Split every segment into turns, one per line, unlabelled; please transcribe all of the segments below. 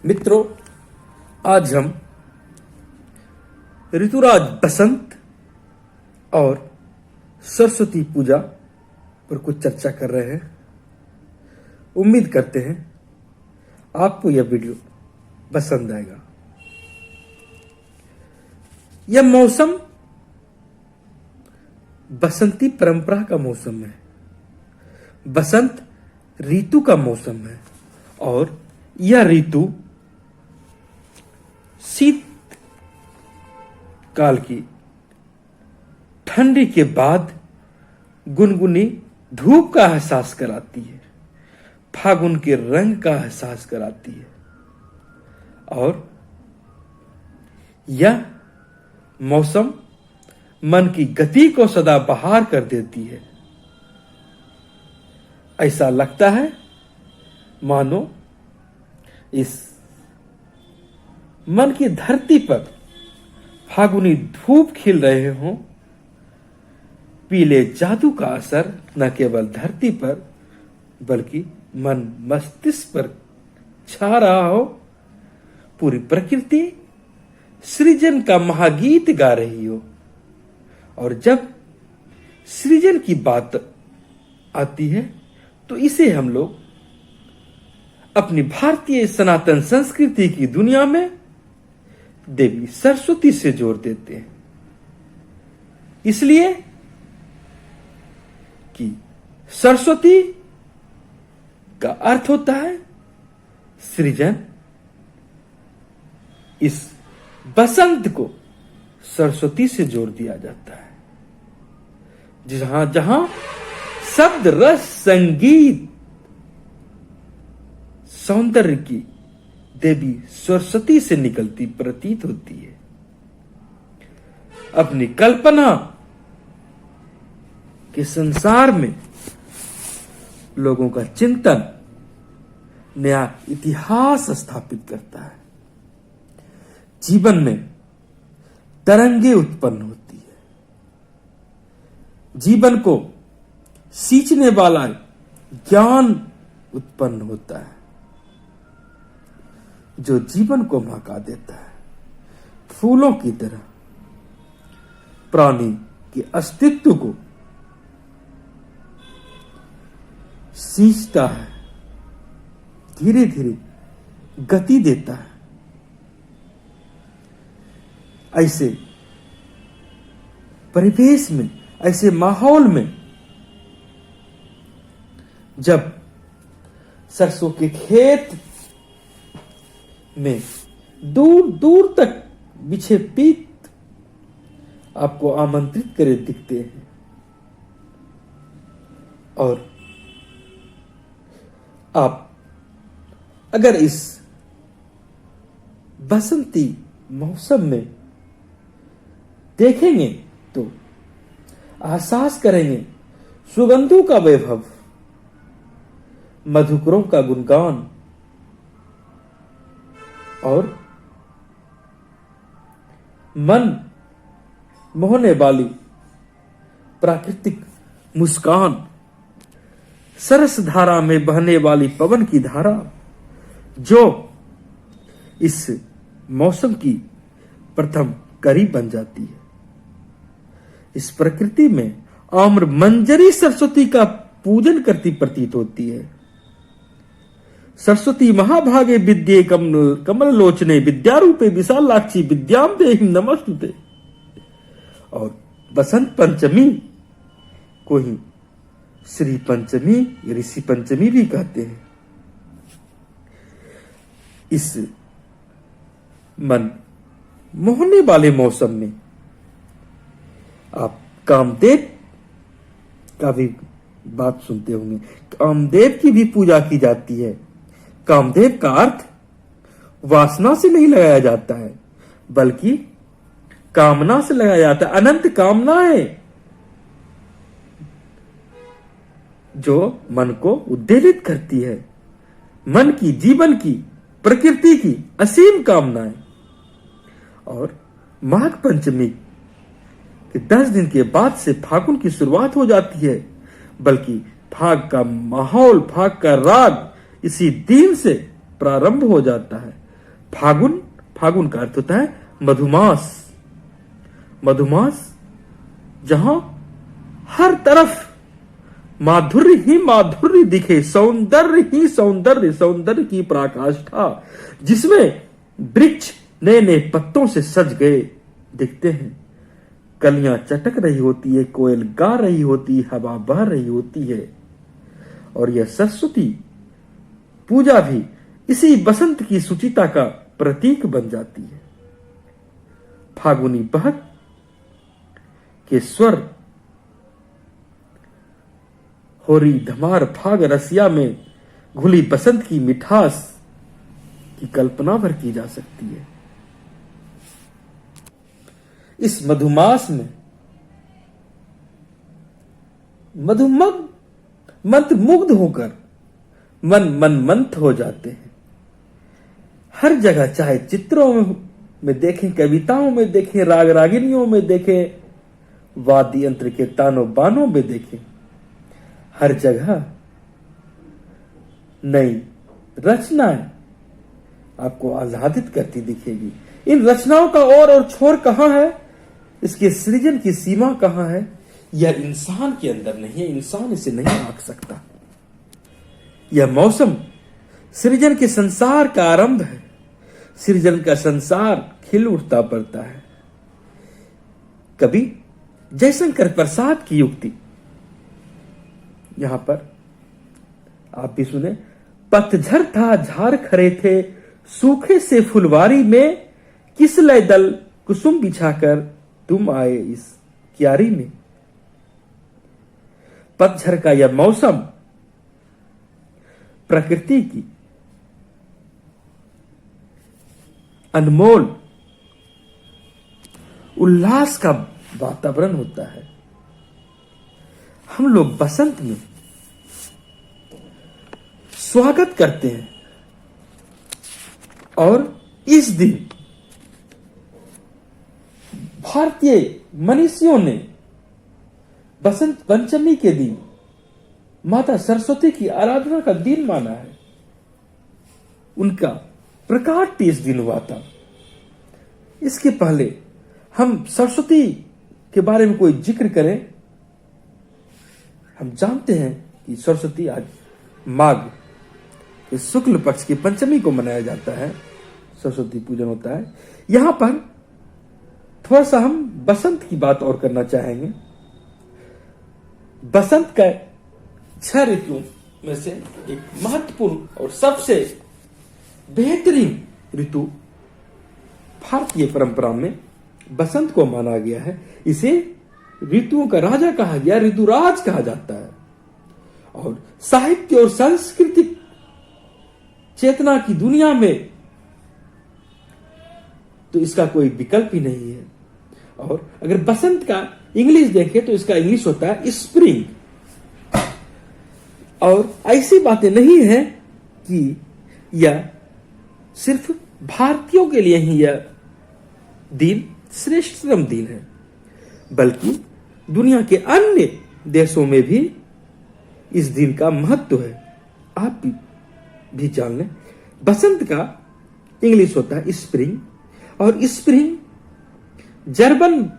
मित्रों, आज हम ऋतुराज बसंत और सरस्वती पूजा पर कुछ चर्चा कर रहे हैं। उम्मीद करते हैं आपको यह वीडियो पसंद आएगा। यह मौसम बसंती परंपरा का मौसम है। बसंत ऋतु का मौसम है और यह ऋतु शीत काल की ठंडी के बाद गुनगुनी धूप का एहसास कराती है, फागुन के रंग का एहसास कराती है और यह मौसम मन की गति को सदा बहार कर देती है। ऐसा लगता है मानो इस मन की धरती पर फागुनी धूप खिल रहे हों। पीले जादू का असर न केवल धरती पर बल्कि मन मस्तिष्क पर छा रहा हो। पूरी प्रकृति सृजन का महागीत गा रही हो और जब सृजन की बात आती है तो इसे हम लोग अपनी भारतीय सनातन संस्कृति की दुनिया में देवी सरस्वती से जोड़ देते हैं, इसलिए कि सरस्वती का अर्थ होता है सृजन। इस बसंत को सरस्वती से जोड़ दिया जाता है, जहां जहां शब्द, रस, संगीत, सौंदर्य की देवी सरस्वती से निकलती प्रतीत होती है। अपनी कल्पना के संसार में लोगों का चिंतन, नया इतिहास स्थापित करता है। जीवन में तरंगे उत्पन्न होती है। जीवन को सींचने वाला ज्ञान उत्पन्न होता है जो जीवन को महका देता है। फूलों की तरह प्राणी के अस्तित्व को सींचता है, धीरे धीरे गति देता है। ऐसे परिवेश में, ऐसे माहौल में जब सरसों के खेत में दूर दूर तक बिछे पीत आपको आमंत्रित करे दिखते हैं और आप अगर इस बसंती मौसम में देखेंगे तो एहसास करेंगे सुगंधों का वैभव, मधुकरों का गुणगान और मन मोहने वाली प्राकृतिक मुस्कान, सरस धारा में बहने वाली पवन की धारा जो इस मौसम की प्रथम कड़ी बन जाती है। इस प्रकृति में आम्र मंजरी सरस्वती का पूजन करती प्रतीत होती है। सरस्वती महाभागे विद्ये कमल लोचने विद्यारूपे विशालाक्षी विद्याम देहि नमस्तुते। और बसंत पंचमी को ही श्री पंचमी, ऋषि पंचमी भी कहते हैं। इस मन मोहने वाले मौसम में आप कामदेव का भी बात सुनते होंगे। कामदेव की भी पूजा की जाती है। कामदेव का अर्थ वासना से नहीं लगाया जाता है बल्कि कामना से लगाया जाता है। अनंत कामनाएं जो मन को उद्वेलित करती है, मन की, जीवन की, प्रकृति की असीम कामनाएं। और माघ पंचमी के 10 दिन के बाद से फागुन की शुरुआत हो जाती है, बल्कि फाग का माहौल, फाग का राग इसी दिन से प्रारंभ हो जाता है। फागुन, फागुन का अर्थ होता है मधुमास। मधुमास जहां हर तरफ माधुर्य ही माधुर्य दिखे, सौंदर्य ही सौंदर्य, सौंदर्य की पराकाष्ठा, जिसमें वृक्ष नए नए पत्तों से सज गए दिखते हैं, कलियां चटक रही होती है, कोयल गा रही होती, हवा बह रही होती है। और यह सरस्वती पूजा भी इसी बसंत की सुचिता का प्रतीक बन जाती है। फागुनी बहक के स्वर होरी धमार फाग रसिया में घुली बसंत की मिठास की कल्पना भर की जा सकती है। इस मधुमास में मंत्र मुग्ध होकर मन मंथ हो जाते हैं। हर जगह, चाहे चित्रों में देखें, कविताओं में देखें, राग रागिनियों में देखें, वाद्य यंत्र के तानों बानों में देखें, हर जगह नई रचनाएं आपको आह्लादित करती दिखेगी। इन रचनाओं का और छोर कहां है, इसके सृजन की सीमा कहां है, यह इंसान के अंदर नहीं है। इंसान इसे नहीं आंक सकता। यह मौसम सृजन के संसार का आरंभ है। सृजन का संसार खिल उठता पड़ता है। कभी जयशंकर प्रसाद की युक्ति यहां पर आप भी सुने। पतझड़ था, झाड़ खड़े थे, सूखे से फुलवारी में, किस लय दल कुसुम बिछाकर तुम आए इस क्यारी में। पतझड़ का यह मौसम प्रकृति की अनमोल उल्लास का वातावरण होता है। हम लोग बसंत में स्वागत करते हैं और इस दिन भारतीय मनीषियों ने बसंत पंचमी के दिन माता सरस्वती की आराधना का दिन माना है। उनका प्रकाट इस दिन हुआ था। इसके पहले हम सरस्वती के बारे में कोई जिक्र करें, हम जानते हैं कि सरस्वती आज माघ के शुक्ल पक्ष की पंचमी को मनाया जाता है, सरस्वती पूजन होता है। यहां पर थोड़ा सा हम बसंत की बात और करना चाहेंगे। बसंत का 6 ऋतुओं में से एक महत्वपूर्ण और सबसे बेहतरीन ऋतु भारतीय परंपरा में बसंत को माना गया है। इसे ऋतुओं का राजा कहा गया, ऋतुराज कहा जाता है। और साहित्य और सांस्कृतिक चेतना की दुनिया में तो इसका कोई विकल्प ही नहीं है। और अगर बसंत का इंग्लिश देखें तो इसका इंग्लिश होता है स्प्रिंग। और ऐसी बातें नहीं है कि यह सिर्फ भारतीयों के लिए ही यह दिन श्रेष्ठतम दिन है, बल्कि दुनिया के अन्य देशों में भी इस दिन का महत्व है। आप भी जान लें, बसंत का इंग्लिश होता है स्प्रिंग, और स्प्रिंग जर्मन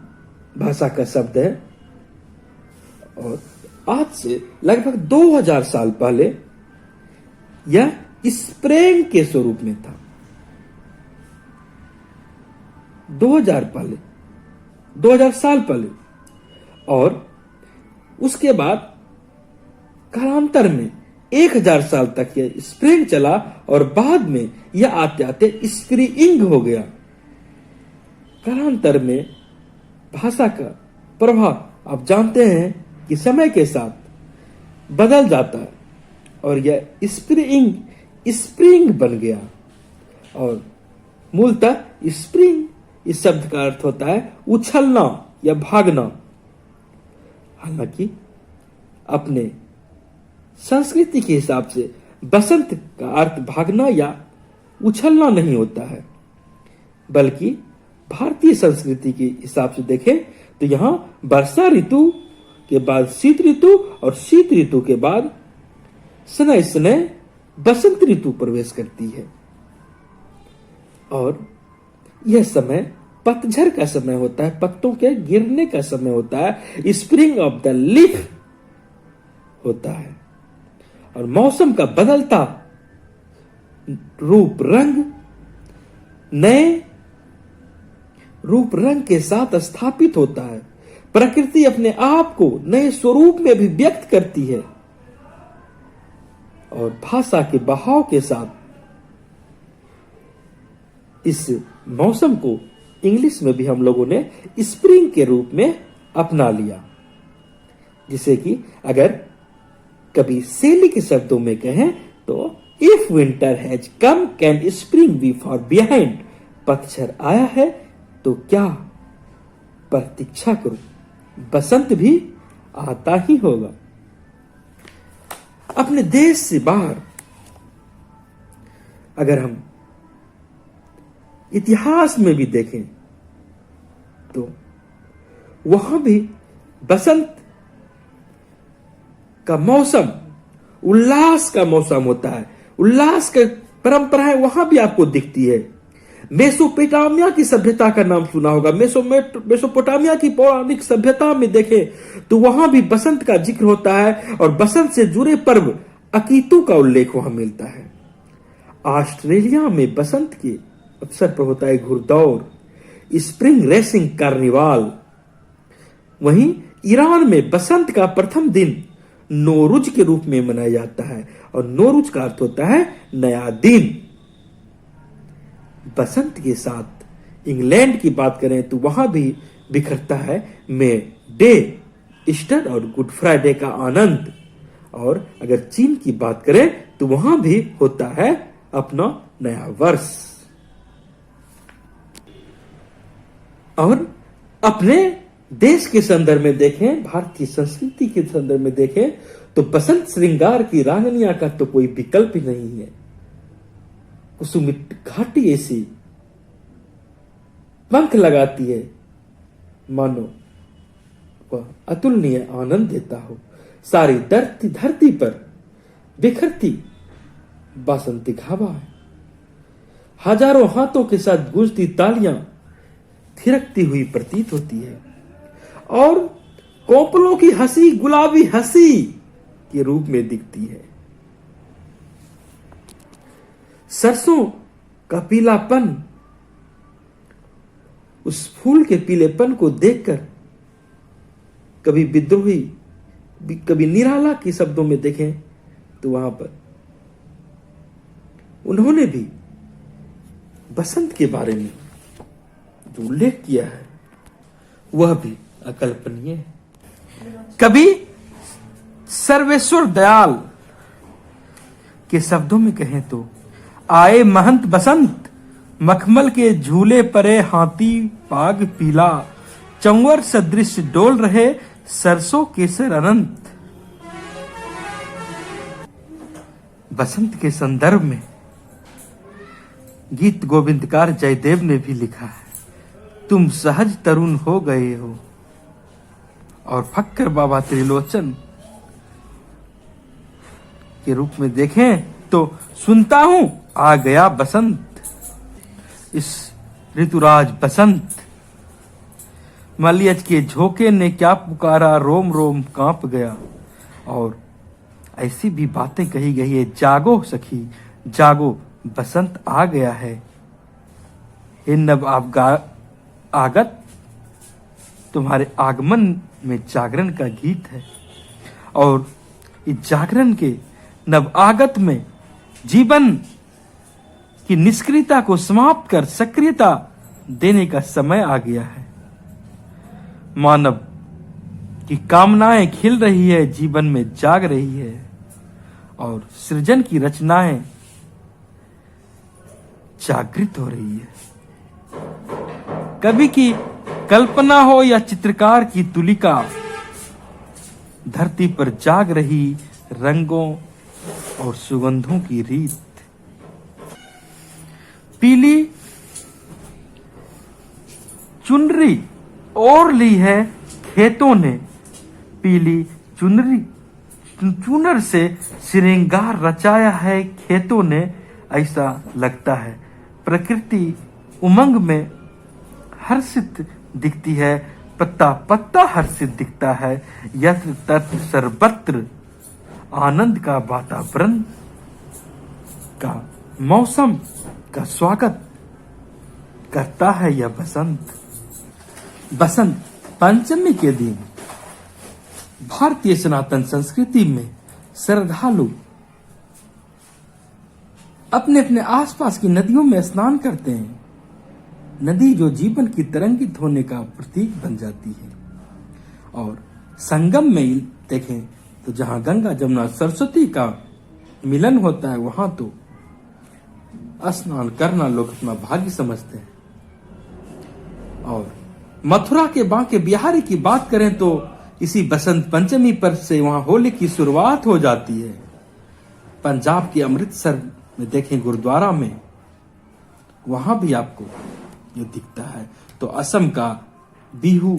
भाषा का शब्द है। और आज से लगभग 2000 साल पहले यह स्प्रेंग के स्वरूप में था। 2000 साल पहले। और उसके बाद कालांतर में 1000 साल तक यह स्प्रिंग चला और बाद में यह आते आते स्प्रिंग हो गया। कालांतर में भाषा का प्रभाव आप जानते हैं कि समय के साथ बदल जाता है और यह स्प्रिंग बन गया। और मूलतः स्प्रिंग इस शब्द का अर्थ होता है उछलना या भागना। हालांकि अपने संस्कृति के हिसाब से बसंत का अर्थ भागना या उछलना नहीं होता है, बल्कि भारतीय संस्कृति के हिसाब से देखें तो यहां वर्षा ऋतु के बाद शीत ऋतु और शीत ऋतु के बाद शनैः शनैः बसंत ऋतु प्रवेश करती है। और यह समय पतझड़ का समय होता है, पत्तों के गिरने का समय होता है, स्प्रिंग ऑफ द लीफ होता है। और मौसम का बदलता रूप रंग नए रूप रंग के साथ स्थापित होता है। प्रकृति अपने आप को नए स्वरूप में भी व्यक्त करती है और भाषा के बहाव के साथ इस मौसम को इंग्लिश में भी हम लोगों ने स्प्रिंग के रूप में अपना लिया। जिसे कि अगर कभी शैली के शब्दों में कहें तो if winter has come can spring be far behind. पतझड़ आया है तो क्या प्रतीक्षा करो, बसंत भी आता ही होगा। अपने देश से बाहर अगर हम इतिहास में भी देखें तो वहां भी बसंत का मौसम उल्लास का मौसम होता है। उल्लास की परंपराएं वहां भी आपको दिखती है। मेसोपोटामिया की सभ्यता का नाम सुना होगा। मेसोपोटामिया की पौराणिक सभ्यता में देखें तो वहां भी बसंत का जिक्र होता है और बसंत से जुड़े पर्व अकीतू का उल्लेख वहां मिलता है। ऑस्ट्रेलिया में बसंत के अवसर पर होता है घुड़दौड़, स्प्रिंग रेसिंग कार्निवाल। वहीं ईरान में बसंत का प्रथम दिन नौरूज के रूप में मनाया जाता है और नौरूज का अर्थ होता है नया दिन। बसंत के साथ इंग्लैंड की बात करें तो वहां भी बिखरता है मे डे, ईस्टर और गुड फ्राइडे का आनंद। और अगर चीन की बात करें तो वहां भी होता है अपना नया वर्ष। और अपने देश के संदर्भ में देखें, भारतीय संस्कृति के संदर्भ में देखें तो बसंत श्रृंगार की रांगनिया का तो कोई विकल्प ही नहीं है। कुसुमित घाटी ऐसी पंख लगाती है मानो वह अतुलनीय आनंद देता हो। सारी धरती पर बिखरती बासंती हवा है। हजारों हाथों के साथ गूंजती तालियां थिरकती हुई प्रतीत होती है और कोपलों की हंसी गुलाबी हंसी के रूप में दिखती है। सरसों का पीलापन, उस फूल के पीलेपन को देखकर कभी विद्रोही कभी निराला के शब्दों में देखें तो वहां पर उन्होंने भी बसंत के बारे में जो उल्लेख किया है वह भी अकल्पनीय है। कभी सर्वेश्वर दयाल के शब्दों में कहें तो आए महंत बसंत, मखमल के झूले परे हाथी पाग पीला, चंवर सदृश डोल रहे सरसों केसर अनंत। बसंत के संदर्भ में गीत गोविंदकार जयदेव ने भी लिखा है, तुम सहज तरुण हो गए हो। और फक्कर बाबा त्रिलोचन के रूप में देखें तो सुनता हूं आ गया बसंत, इस ऋतुराज बसंत। मलियज के झोंके ने क्या पुकारा, रोम रोम कांप गया। और ऐसी भी बातें कही गई है, जागो सखी जागो बसंत आ गया है। हे नव आगत, तुम्हारे आगमन में जागरण का गीत है। और इस जागरण के नव आगत में जीवन की निष्क्रियता को समाप्त कर सक्रियता देने का समय आ गया है। मानव की कामनाएं खिल रही है, जीवन में जाग रही है और सृजन की रचनाएं जागृत हो रही है। कवि की कल्पना हो या चित्रकार की तुलिका, धरती पर जाग रही रंगों और सुगंधों की रीत। पीली चुनरी ओढ़ ली है खेतों ने, पीली चुनर से श्रृंगार रचाया है खेतों ने। ऐसा लगता है प्रकृति उमंग में हर्षित दिखती है, पत्ता पत्ता हर्षित दिखता है, यत्र तत्र सर्वत्र आनंद का वातावरण का मौसम का स्वागत करता है यह बसंत। बसंत पंचमी के दिन भारतीय सनातन संस्कृति में श्रद्धालु अपने अपने आसपास की नदियों में स्नान करते हैं। नदी जो जीवन की तरंगित होने का प्रतीक बन जाती है। और संगम में देखें तो जहां गंगा जमुना सरस्वती का मिलन होता है, वहां तो स्नान करना लोग अपना भाग्य समझते हैं। और मथुरा के बांके बिहारी की बात करें तो इसी बसंत पंचमी पर से वहां होली की शुरुआत हो जाती है। पंजाब के अमृतसर में देखें गुरुद्वारा में, वहां भी आपको ये दिखता है। तो असम का बिहू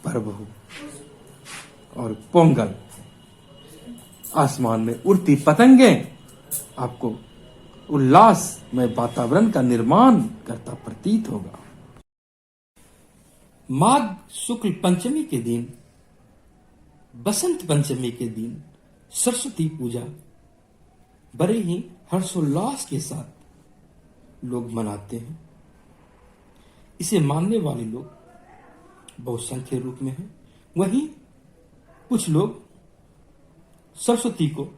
पर्व हो और पोंगल, आसमान में उड़ती पतंगे आपको उल्लास में वातावरण का निर्माण करता प्रतीत होगा। माघ शुक्ल पंचमी के दिन, बसंत पंचमी के दिन सरस्वती पूजा बड़े ही हर्षोल्लास के साथ लोग मनाते हैं। इसे मानने वाले लोग बहुसंख्य रूप में हैं। वहीं कुछ लोग सरस्वती को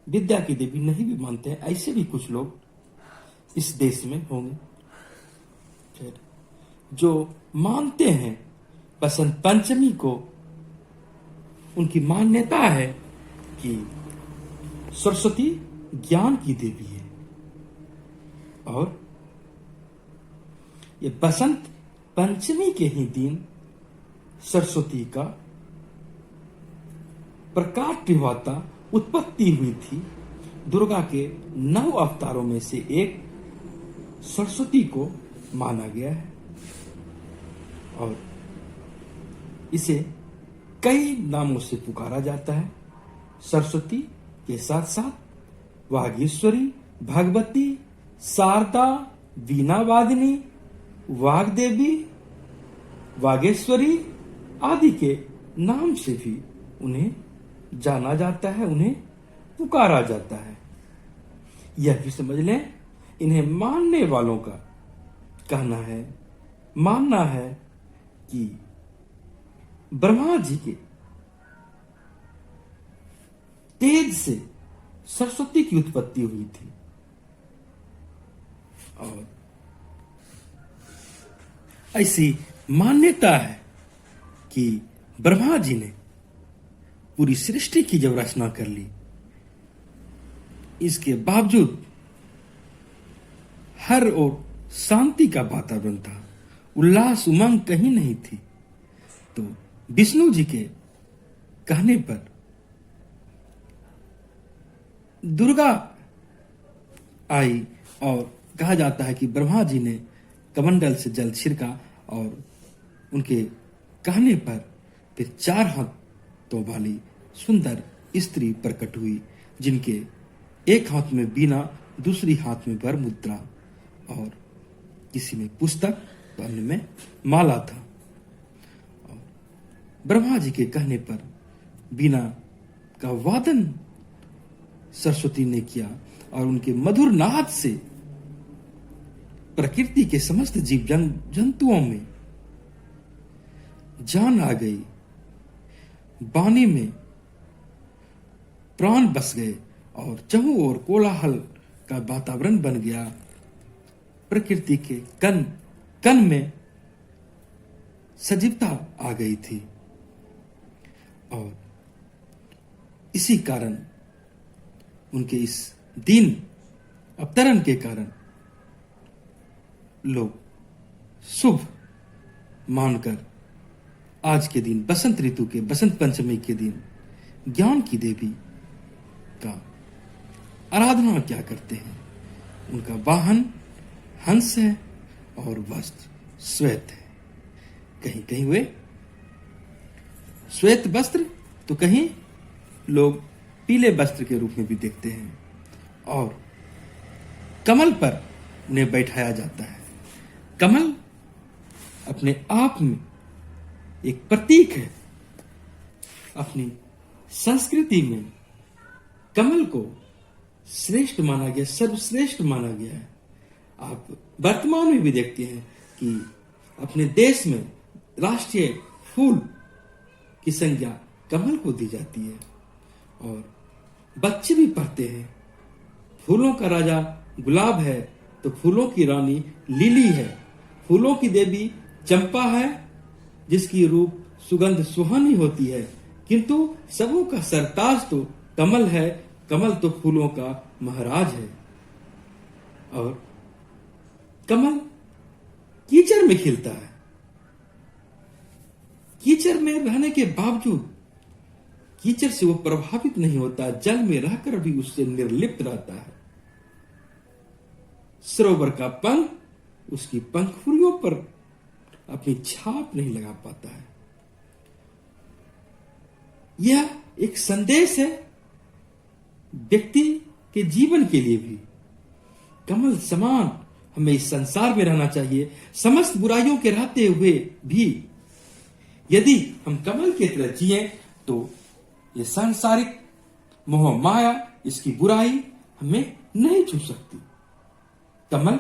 विद्या की देवी नहीं भी मानते हैं, ऐसे भी कुछ लोग इस देश में होंगे। फिर जो मानते हैं बसंत पंचमी को, उनकी मान्यता है कि सरस्वती ज्ञान की देवी है और ये बसंत पंचमी के ही दिन सरस्वती का प्रकाट्य हुआ था, उत्पत्ति हुई थी। दुर्गा के 9 अवतारों में से एक सरस्वती को माना गया है और इसे कई नामों से पुकारा जाता है। सरस्वती के साथ साथ वागीश्वरी, भगवती, शारदा, वीणा वादिनी, वाग्देवी, वागेश्वरी आदि के नाम से भी उन्हें जाना जाता है, उन्हें पुकारा जाता है। यह भी समझ लें, इन्हें मानने वालों का कहना है, मानना है कि ब्रह्मा जी के तेज से सरस्वती की उत्पत्ति हुई थी और ऐसी मान्यता है कि ब्रह्मा जी ने पूरी सृष्टि की जब रचना कर ली, इसके बावजूद हर ओर शांति का वातावरण था, उल्लास उमंग कहीं नहीं थी। तो विष्णु जी के कहने पर दुर्गा आई और कहा जाता है कि ब्रह्मा जी ने कमंडल से जल छिड़का और उनके कहने पर फिर 4 हाथों वाली सुंदर स्त्री प्रकट हुई, जिनके एक हाथ में बीना, दूसरी हाथ में वर मुद्रा और किसी में पुस्तक तो अन्य में माला था। और ब्रह्मा जी के कहने पर बीना का वादन सरस्वती ने किया और उनके मधुर नाद से प्रकृति के समस्त जीव जंतुओं में जान आ गई, वाणी में प्राण बस गए और चहुं ओर कोलाहल का वातावरण बन गया। प्रकृति के कण कण में सजीवता आ गई थी और इसी कारण उनके इस दिन अवतरण के कारण लोग शुभ मानकर आज के दिन, बसंत ऋतु के बसंत पंचमी के दिन, ज्ञान की देवी का आराधना क्या करते हैं। उनका वाहन हंस है और वस्त्र श्वेत है। कहीं कहीं वे श्वेत वस्त्र तो कहीं लोग पीले वस्त्र के रूप में भी देखते हैं। और कमल पर उन्हें बैठाया जाता है। कमल अपने आप में एक प्रतीक है। अपनी संस्कृति में कमल को श्रेष्ठ माना गया, सर्वश्रेष्ठ माना गया है। आप वर्तमान में भी देखते हैं कि अपने देश में राष्ट्रीय फूल की संज्ञा कमल को दी जाती है और बच्चे भी पढ़ते हैं फूलों का राजा गुलाब है तो फूलों की रानी लिली है, फूलों की देवी चंपा है जिसकी रूप सुगंध सुहानी होती है, किंतु सबों का सरताज तो कमल है, कमल तो फूलों का महाराज है। और कमल कीचड़ में खिलता है, कीचड़ में रहने के बावजूद कीचड़ से वो प्रभावित नहीं होता, जल में रहकर भी उससे निर्लिप्त रहता है। सरोवर का पंख उसकी पंखुड़ियों पर अपनी छाप नहीं लगा पाता है। यह एक संदेश है व्यक्ति के जीवन के लिए भी। कमल समान हमें इस संसार में रहना चाहिए, समस्त बुराइयों के रहते हुए भी यदि हम कमल की तरह जिए तो ये सांसारिक मोह माया, इसकी बुराई हमें नहीं छू सकती। कमल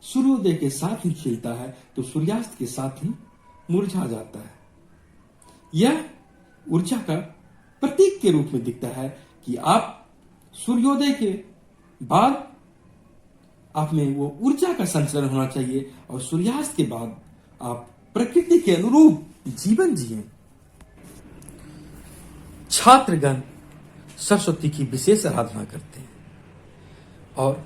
सूर्योदय के साथ ही खिलता है तो सूर्यास्त के साथ ही मुरझा जाता है। यह ऊर्जा का प्रतीक के रूप में दिखता है कि आप सूर्योदय के बाद आप में वो ऊर्जा का संचरण होना चाहिए और सूर्यास्त के बाद आप प्रकृति के अनुरूप जीवन जिए। छात्रगण सरस्वती की विशेष आराधना करते हैं और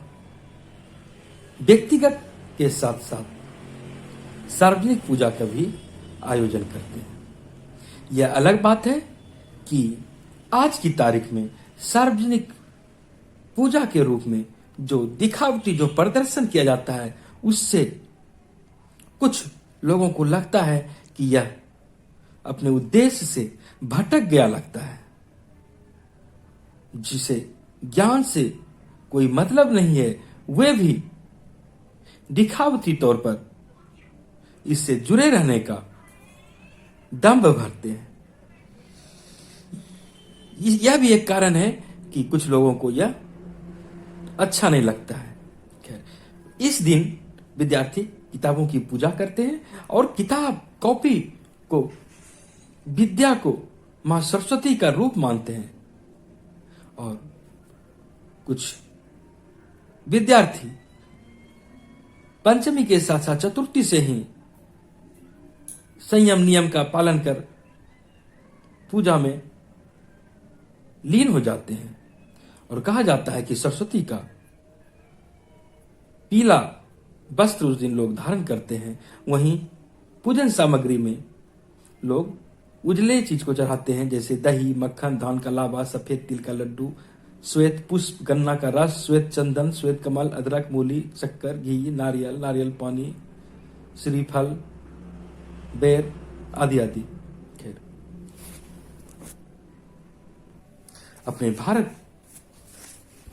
व्यक्तिगत के साथ साथ सार्वजनिक पूजा का भी आयोजन करते हैं। यह अलग बात है कि आज की तारीख में सार्वजनिक पूजा के रूप में जो दिखावटी जो प्रदर्शन किया जाता है उससे कुछ लोगों को लगता है कि यह अपने उद्देश्य से भटक गया लगता है। जिसे ज्ञान से कोई मतलब नहीं है वे भी दिखावटी तौर पर इससे जुड़े रहने का दंभ भरते हैं। यह भी एक कारण है कि कुछ लोगों को यह अच्छा नहीं लगता है। खैर, इस दिन विद्यार्थी किताबों की पूजा करते हैं और किताब कॉपी को विद्या को मां सरस्वती का रूप मानते हैं और कुछ विद्यार्थी पंचमी के साथ साथ चतुर्थी से ही संयम नियम का पालन कर पूजा में लीन हो जाते हैं और कहा जाता है कि सरस्वती का पीला वस्त्र उस दिन लोग धारण करते हैं। वहीं पूजन सामग्री में लोग उजले चीज को चढ़ाते हैं जैसे दही, मक्खन, धान का लावा, सफेद तिल का लड्डू, श्वेत पुष्प, गन्ना का रस, श्वेत चंदन, श्वेत कमल, अदरक, मूली, शक्कर, घी, नारियल, नारियल पानी, श्रीफल, बेर आदि आदि। खैर, अपने भारत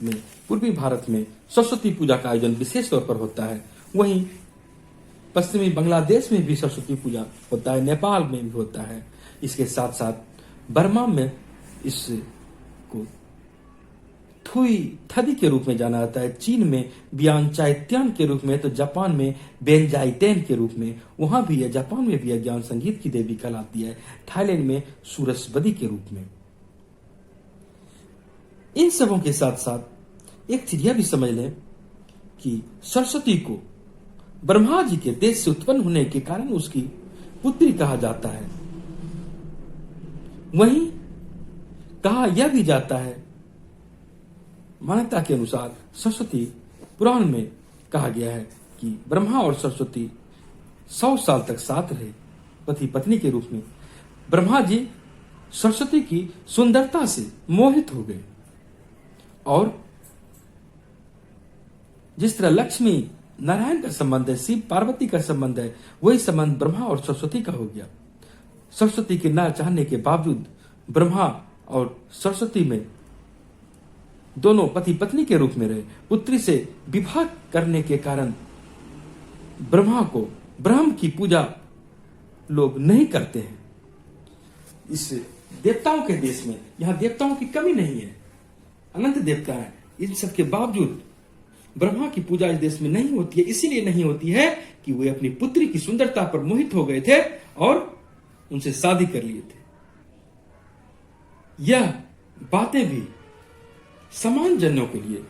में, पूर्वी भारत में सरस्वती पूजा का आयोजन विशेष तौर पर होता है। वहीं पश्चिमी बांग्लादेश में भी सरस्वती पूजा होता है, नेपाल में भी होता है। इसके साथ साथ बर्मा में इसको थुई थदी के रूप में जाना जाता है, चीन में बियांचाइत्यान के रूप में, तो जापान में बेंजाइटेन के रूप में, वहां भी है, जापान में भी है, ज्ञान संगीत की देवी कहलाती है, थाईलैंड में सूरजवती के रूप में। इन सबों के साथ साथ एक चीज यह भी समझ लें कि सरस्वती को ब्रह्मा जी के तेज से उत्पन्न होने के कारण उसकी पुत्री कहा जाता है। वहीं कहा यह भी जाता है, मान्यता के अनुसार सरस्वती पुराण में कहा गया है कि ब्रह्मा और सरस्वती 100 साल तक साथ रहे पति पत्नी के रूप में। ब्रह्मा जी सरस्वती की सुंदरता से मोहित हो गए और जिस तरह लक्ष्मी नारायण का संबंध है, शिव पार्वती का संबंध है, वही संबंध ब्रह्मा और सरस्वती का हो गया। सरस्वती के ना चाहने के बावजूद ब्रह्मा और सरस्वती में दोनों पति पत्नी के रूप में रहे। पुत्री से विवाह करने के कारण ब्रह्म की पूजा लोग नहीं करते हैं। इस देवताओं के देश में, यहां देवताओं की कमी नहीं है, अनंत देवता है, इन सब के बावजूद ब्रह्मा की पूजा इस देश में नहीं होती है। इसीलिए नहीं होती है कि वे अपनी पुत्री की सुंदरता पर मोहित हो गए थे और उनसे शादी कर लिए थे। यह बातें भी समान जनों के लिए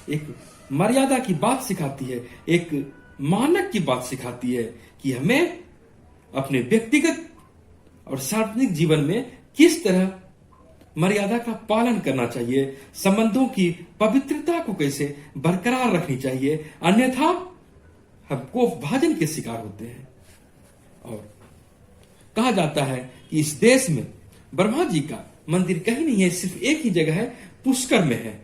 एक मर्यादा की बात सिखाती है, एक मानक की बात सिखाती है कि हमें अपने व्यक्तिगत और सार्वजनिक जीवन में किस तरह मर्यादा का पालन करना चाहिए, संबंधों की पवित्रता को कैसे बरकरार रखनी चाहिए, अन्यथा हम कोप भाजन के शिकार होते हैं। और कहा जाता है कि इस देश में ब्रह्मा जी का मंदिर कहीं नहीं है, सिर्फ एक ही जगह है, पुष्कर में है।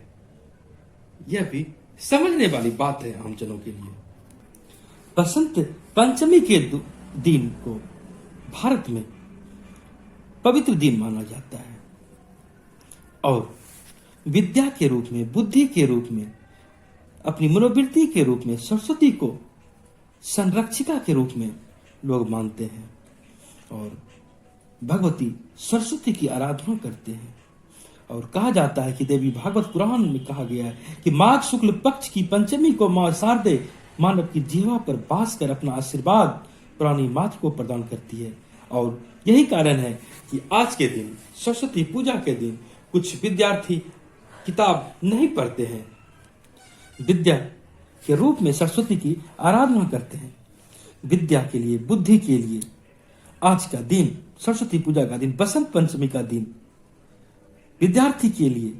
यह भी समझने वाली बात है आम जनों के लिए। बसंत पंचमी के दिन को भारत में पवित्र दिन माना जाता है और विद्या के रूप में, बुद्धि के रूप में, अपनी मनोवृत्ति के रूप में सरस्वती को संरक्षिका के रूप में लोग मानते हैं और भगवती सरस्वती की आराधना करते हैं। और कहा जाता है कि देवी भागवत पुराण में कहा गया है कि माघ शुक्ल पक्ष की पंचमी को मां शारदे मानव की जीवा पर बास कर अपना आशीर्वाद प्राणी मात्र को प्रदान करती है। और यही कारण है कि आज के दिन, सरस्वती पूजा के दिन, कुछ विद्यार्थी किताब नहीं पढ़ते हैं, विद्या के रूप में सरस्वती की आराधना करते हैं। विद्या के लिए, बुद्धि के लिए आज का दिन, सरस्वती पूजा का दिन, बसंत पंचमी का दिन विद्यार्थी के लिए,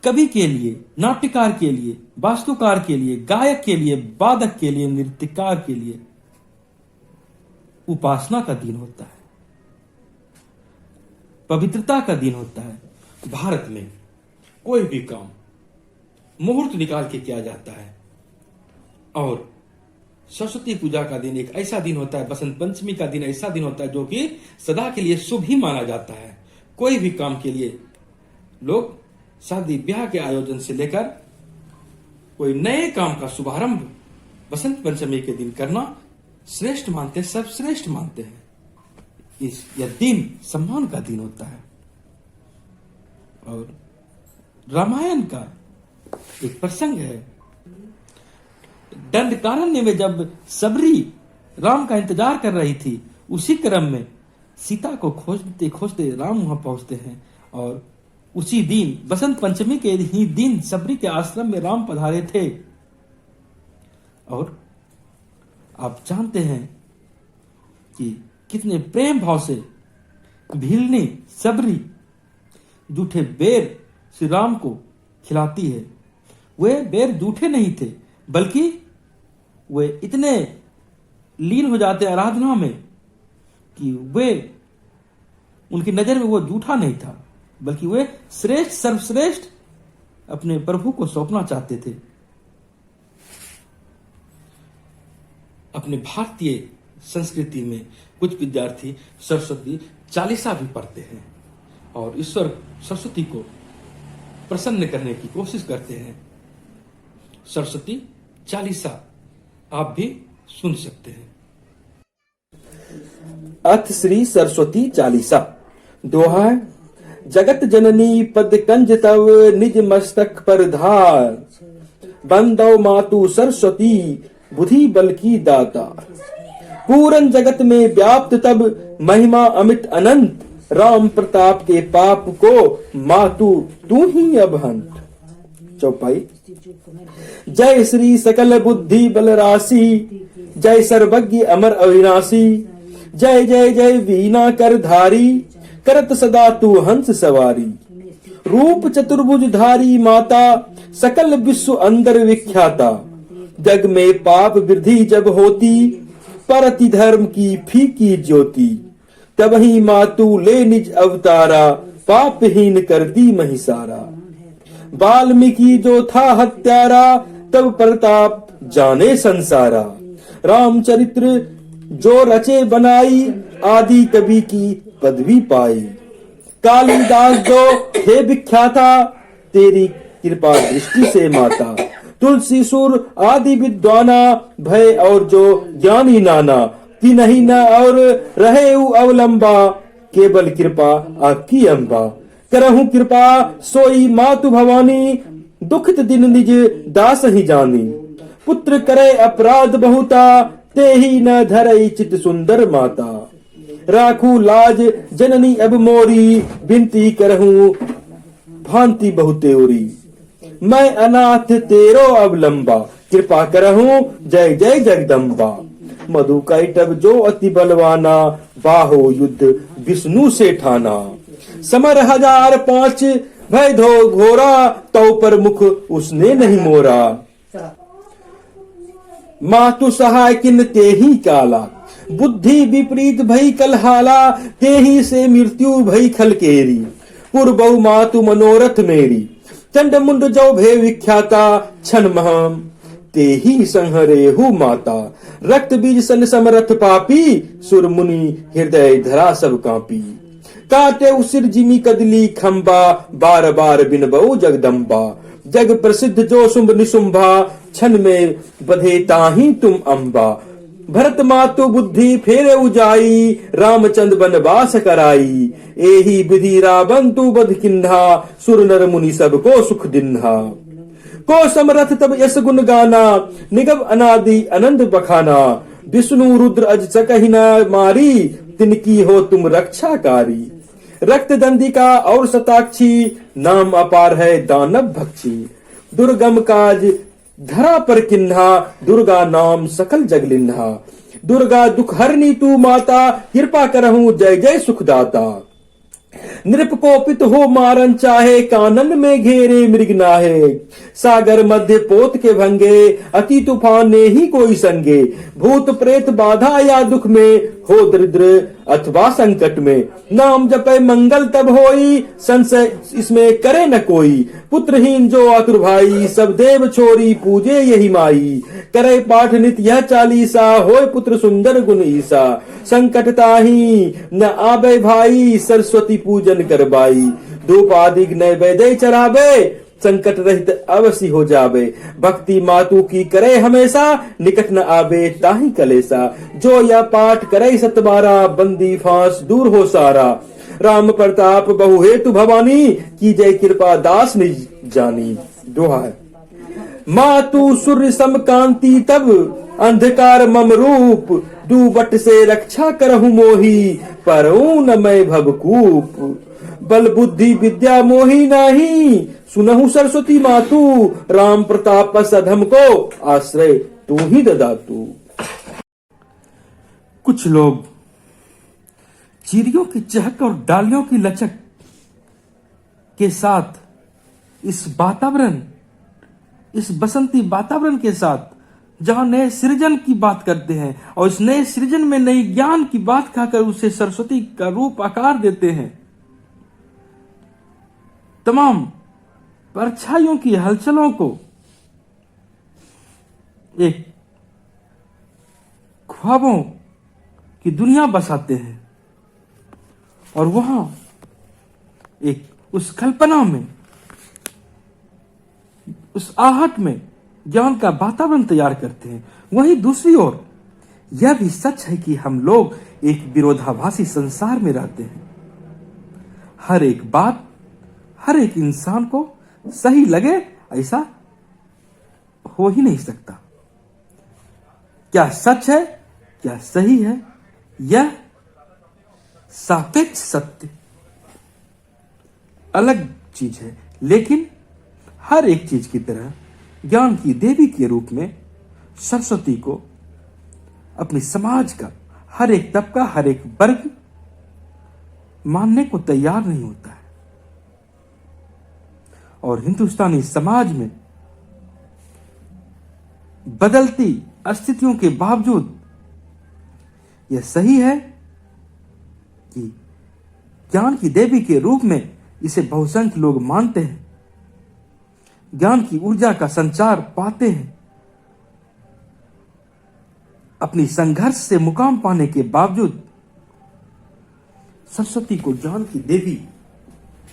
कवि के लिए, नाट्यकार के लिए, वास्तुकार के लिए, गायक के लिए, वादक के लिए, नृत्यकार के लिए उपासना का दिन होता है, पवित्रता का दिन होता है। भारत में कोई भी काम मुहूर्त निकाल के किया जाता है और सरस्वती पूजा का दिन एक ऐसा दिन होता है, बसंत पंचमी का दिन ऐसा दिन होता है जो कि सदा के लिए शुभ ही माना जाता है। कोई भी काम के लिए लोग शादी ब्याह के आयोजन से लेकर कोई नए काम का शुभारंभ बसंत पंचमी के दिन करना श्रेष्ठ मानते हैं, सर्वश्रेष्ठ मानते हैं। यह दिन सम्मान का दिन होता है। और रामायण का एक प्रसंग है, दंडकारण्य में जब सबरी राम का इंतजार कर रही थी, उसी क्रम में सीता को खोजते खोजते राम वहां पहुंचते हैं और उसी दिन बसंत पंचमी के ही दिन सबरी के आश्रम में राम पधारे थे। और आप जानते हैं कि कितने प्रेम भाव से भीलनी सबरी जूठे बेर श्री राम को खिलाती है। वे बेर जूठे नहीं थे, बल्कि वे इतने लीन हो जाते आराधना में कि वे, उनकी नजर में वो जूठा नहीं था, बल्कि वे श्रेष्ठ, सर्वश्रेष्ठ अपने प्रभु को सौंपना चाहते थे। अपने भारतीय संस्कृति में कुछ विद्यार्थी सरस्वती चालीसा भी पढ़ते हैं और ईश्वर सरस्वती को प्रसन्न करने की कोशिश करते हैं। सरस्वती चालीसा आप भी सुन सकते हैं।
अथ श्री सरस्वती चालीसा। दोहा: जगत जननी पद कंज तव निज मस्तक पर धार, बंदौ मातु सरस्वती बुद्धि बल की दाता। पूरन जगत में व्याप्त तब महिमा अमित अनंत, राम प्रताप के पाप को मातु तू ही अभंत। चौपाई: जय श्री सकल बुद्धि बल राशि, जय सर्वज्ञ अमर अविनाशी, जय जय जय वीणा कर धारी, करत सदा तू हंस सवारी। रूप चतुर्भुज धारी माता, सकल विश्व अंदर विख्याता। जग में पाप वृद्धि जब होती, परति धर्म की फीकी ज्योति। तब ही मातु ले निज अवतारा, पापहीन कर दी महिसारा। वाल्मीकि जो था हत्यारा, तब प्रताप जाने संसारा। रामचरित्र जो रचे बनाई, आदि कवि की पदवी पाई। कालिदास जो थे विख्याता, तेरी कृपा दृष्टि से माता। तुलसी सुर आदि विद्वाना भय और जो ज्ञानी नाना, कि नहीं न और रहे अवलंबा, केवल कृपा आपकी अम्बा। करहूं कृपा सोई मातु भवानी, दुखित दिन निज दास ही जानी। पुत्र करे अपराध बहुता, ते ही न धरई चित सुंदर माता। राखू लाज जननी अब मोरी, विनती करहूं भांति बहुतेरी। मैं अनाथ तेरो अवलंबा, कृपा करहूं जय जय जगदम्बा। मधु कैटब जो अति बलवाना, बाहो युद्ध विष्णु से ठाना। समर 1005 भय धो घोरा, तो पर मुख उसने नहीं मोरा। मातु सहाय किन ते ही काला, बुद्धि विपरीत भई कलहाला। ते ही से मृत्यु भई खलकेरी, पूर्वहु मातु मनोरथ मेरी। चंड मुंड जो भे विख्याता, क्षण महम ते ही संहरेहु माता। रक्त बीज सन समरथ पापी, सुर मुनि हृदय धरा सब कांपी। काटे उसिर जिमी कदली खंबा, बार बार बिनबऊ जगदम्बा। जग प्रसिद्ध जो शुंभ निशुंभा, क्षण में बधे ताही तुम अम्बा। भरत मातु बुद्धि फेरे उजाई, रामचंद्र बनवास कराई। एही विधि रावण तु बध किन्हा, सुर नर मुनि सबको सुख दिन्हा। को समरथ तब यश गुण गाना, निगम अनादि अनंत बखाना। विष्णु रुद्र अज सकहि न मारी, तिनकी हो तुम रक्षाकारी। रक्त दंडिका और शताक्षी, नाम अपार है दानव भक्षी। दुर्गम काज धरा पर किन्हा, दुर्गा नाम सकल जग लिन्हा। दुर्गा दुख हरनी तू माता, कृपा करहूं जय जय सुखदाता। नृप कोपित हो मारन चाहे, कानन में घेरे मृग नाहे। सागर मध्य पोत के भंगे, अति तूफान ने ही कोई संगे। भूत प्रेत बाधा या दुख में, हो दरिद्र अथवा संकट में। नाम जपे मंगल तब होई, संशय इसमें करे न कोई। पुत्रहीन जो आतुर भाई, सब देव छोरी पूजे यही माई। करे पाठ नित यह चालीसा, होय पुत्र सुंदर गुण ईसा। संकट ताही न आबे भाई, सरस्वती पूजन करबाई। धूप आदि नैवेद्य चढ़ावे, संकट रहित अवश्य हो जावे। भक्ति मातु की करे हमेशा, निकट न आवे ताही कलेसा। जो यह पाठ करे सतबारा, बंदी फांस दूर हो सारा। राम प्रताप बहु हेतु भवानी, की जय कृपा दास निज जानी। दोहा है। मातु सूर्य सम कांति तब, अंधकार मम रूप। दुबट से रक्षा करहु मोही, परऊ न मैं भवकूप। बल बुद्धि विद्या मोही नाही, सुनहु सरस्वती मातु। राम प्रताप सधम को, आश्रय तू ही ददातु।
कुछ लोग चिड़ियों की चहक और डालियों की लचक के साथ इस वातावरण, इस बसंती वातावरण के साथ जहां नए सृजन की बात करते हैं और इस नए सृजन में नई ज्ञान की बात खाकर उसे सरस्वती का रूप आकार देते हैं, तमाम परछाइयों की हलचलों को एक ख्वाबों की दुनिया बसाते हैं और वहां एक उस कल्पना में, उस आहट में ज्ञान का वातावरण तैयार करते हैं। वहीं दूसरी ओर यह भी सच है कि हम लोग एक विरोधाभासी संसार में रहते हैं। हर एक बात हर एक इंसान को सही लगे ऐसा हो ही नहीं सकता। क्या सच है, क्या सही है, यह सापेक्ष सत्य अलग चीज है। लेकिन हर एक चीज की तरह ज्ञान की देवी के रूप में सरस्वती को अपने समाज का हर एक तबका, हर एक वर्ग मानने को तैयार नहीं होता है। और हिंदुस्तानी समाज में बदलती स्थितियों के बावजूद यह सही है कि ज्ञान की देवी के रूप में इसे बहुसंख्य लोग मानते हैं, ज्ञान की ऊर्जा का संचार पाते हैं। अपनी संघर्ष से मुकाम पाने के बावजूद सरस्वती को ज्ञान की देवी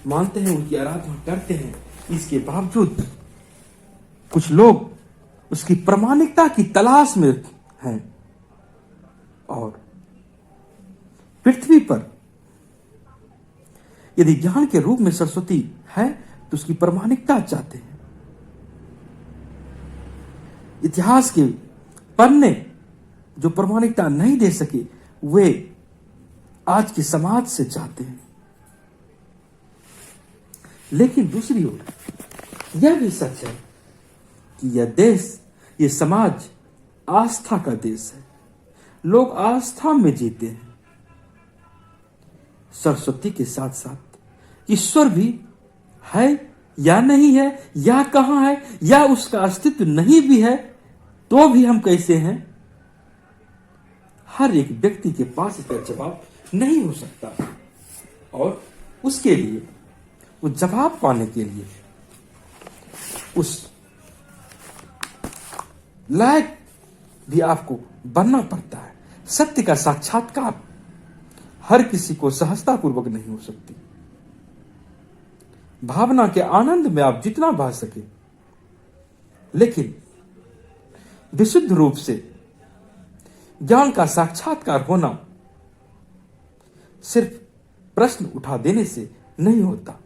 मानते हैं, उनकी आराधना करते हैं। इसके बावजूद कुछ लोग उसकी प्रामाणिकता की तलाश में हैं और पृथ्वी पर यदि ज्ञान के रूप में सरस्वती है तो उसकी प्रामाणिकता चाहते हैं। इतिहास के पन्ने जो प्रामाणिकता नहीं दे सके वे आज के समाज से चाहते हैं। लेकिन दूसरी ओर यह भी सच है कि यह देश, यह समाज आस्था का देश है। लोग आस्था में जीते हैं। सरस्वती के साथ साथ ईश्वर भी है या नहीं है, या कहां है, या उसका अस्तित्व नहीं भी है तो भी हम कैसे हैं? हर एक व्यक्ति के पास इसका जवाब नहीं हो सकता और उसके लिए, उस जवाब पाने के लिए उस लायक भी आपको बनना पड़ता है। सत्य का साक्षात्कार हर किसी को सहजतापूर्वक नहीं हो सकती। भावना के आनंद में आप जितना बह सके, लेकिन विशुद्ध रूप से ज्ञान का साक्षात्कार होना सिर्फ प्रश्न उठा देने से नहीं होता।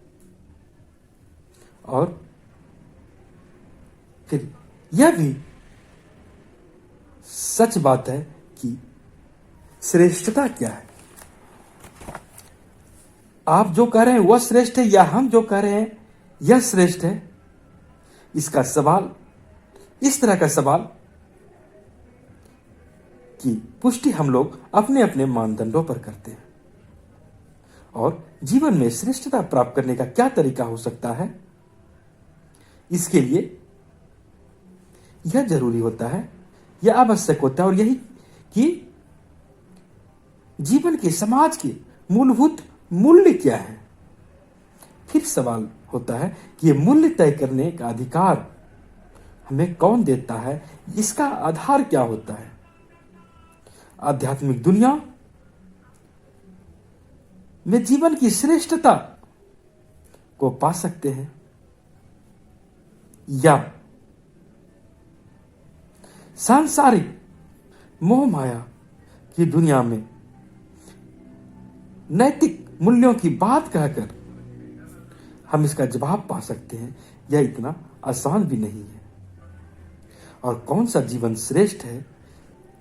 और फिर यह भी सच बात है कि श्रेष्ठता क्या है। आप जो कह रहे हैं वह श्रेष्ठ है या हम जो कह रहे हैं यह श्रेष्ठ है? इसका सवाल, इस तरह का सवाल की पुष्टि हम लोग अपने अपने मानदंडों पर करते हैं। और जीवन में श्रेष्ठता प्राप्त करने का क्या तरीका हो सकता है? इसके लिए यह जरूरी होता है, यह आवश्यक होता है और यही कि जीवन के, समाज के मूलभूत मूल्य क्या है। फिर सवाल होता है कि यह मूल्य तय करने का अधिकार हमें कौन देता है, इसका आधार क्या होता है। आध्यात्मिक दुनिया में जीवन की श्रेष्ठता को पा सकते हैं या सांसारिक मोह माया की दुनिया में नैतिक मूल्यों की बात कहकर हम इसका जवाब पा सकते हैं। यह इतना आसान भी नहीं है। और कौन सा जीवन श्रेष्ठ है,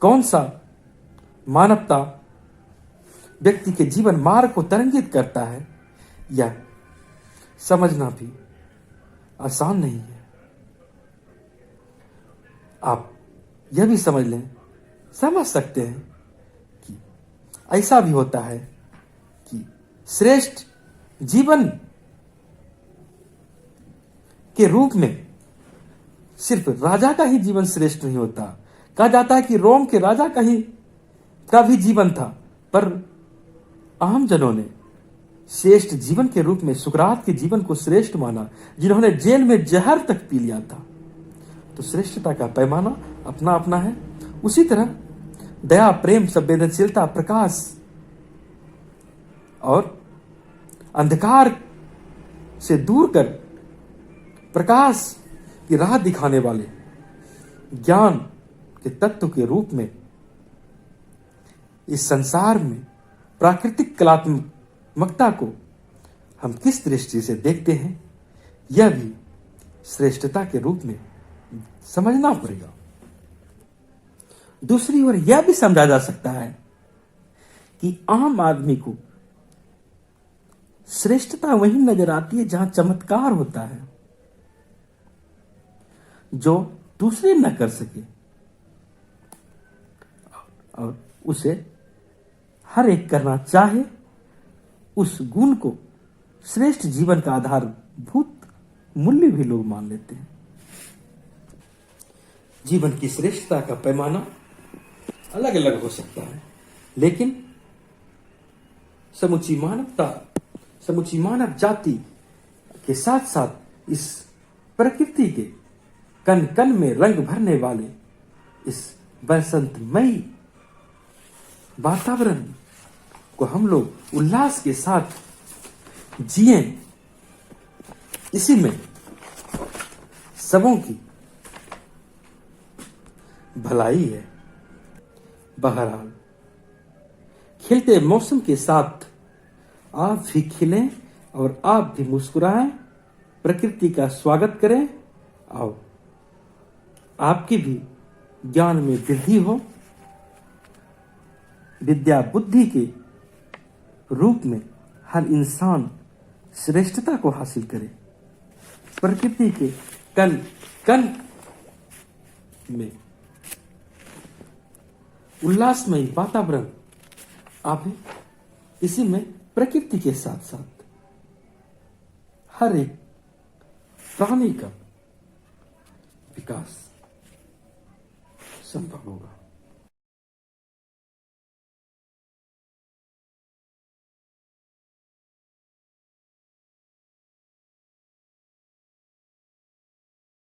कौन सा मानवता व्यक्ति के जीवन मार्ग को तरंगित करता है, यह समझना भी आसान नहीं है। आप यह भी समझ लें, समझ सकते हैं कि ऐसा भी होता है कि श्रेष्ठ जीवन के रूप में सिर्फ राजा का ही जीवन श्रेष्ठ नहीं होता। कहा जाता है कि रोम के राजा का भी जीवन था, पर आम जनों ने श्रेष्ठ जीवन के रूप में सुकरात के जीवन को श्रेष्ठ माना, जिन्होंने जेल में जहर तक पी लिया था। तो श्रेष्ठता का पैमाना अपना अपना है। उसी तरह दया, प्रेम, संवेदनशीलता, प्रकाश और अंधकार से दूर कर प्रकाश की राह दिखाने वाले ज्ञान के तत्व के रूप में इस संसार में प्राकृतिक कलात्मकता को हम किस दृष्टि से देखते हैं, यह भी श्रेष्ठता के रूप में समझना पड़ेगा। दूसरी ओर यह भी समझा जा सकता है कि आम आदमी को श्रेष्ठता वहीं नजर आती है जहां चमत्कार होता है, जो दूसरे न कर सके, और उसे हर एक करना चाहे। उस गुण को श्रेष्ठ जीवन का आधारभूत मूल्य भी लोग मान लेते हैं। जीवन की श्रेष्ठता का पैमाना अलग अलग हो सकता है, लेकिन समूची मानवता, समूची मानव जाति के साथ साथ इस प्रकृति के कण कण में रंग भरने वाले इस बसंतमयी वातावरण को हम लोग उल्लास के साथ जिए, इसी में सबों की भलाई है। बहरहाल खिलते मौसम के साथ आप भी खिलें और आप भी मुस्कुराएं, प्रकृति का स्वागत करें और आपकी भी ज्ञान में वृद्धि हो, विद्या बुद्धि के रूप में हर इंसान श्रेष्ठता को हासिल करे, प्रकृति के कण कण में उल्लासमय वातावरण आवे, इसी में प्रकृति के साथ साथ हर एक प्राणी का विकास संभव होगा।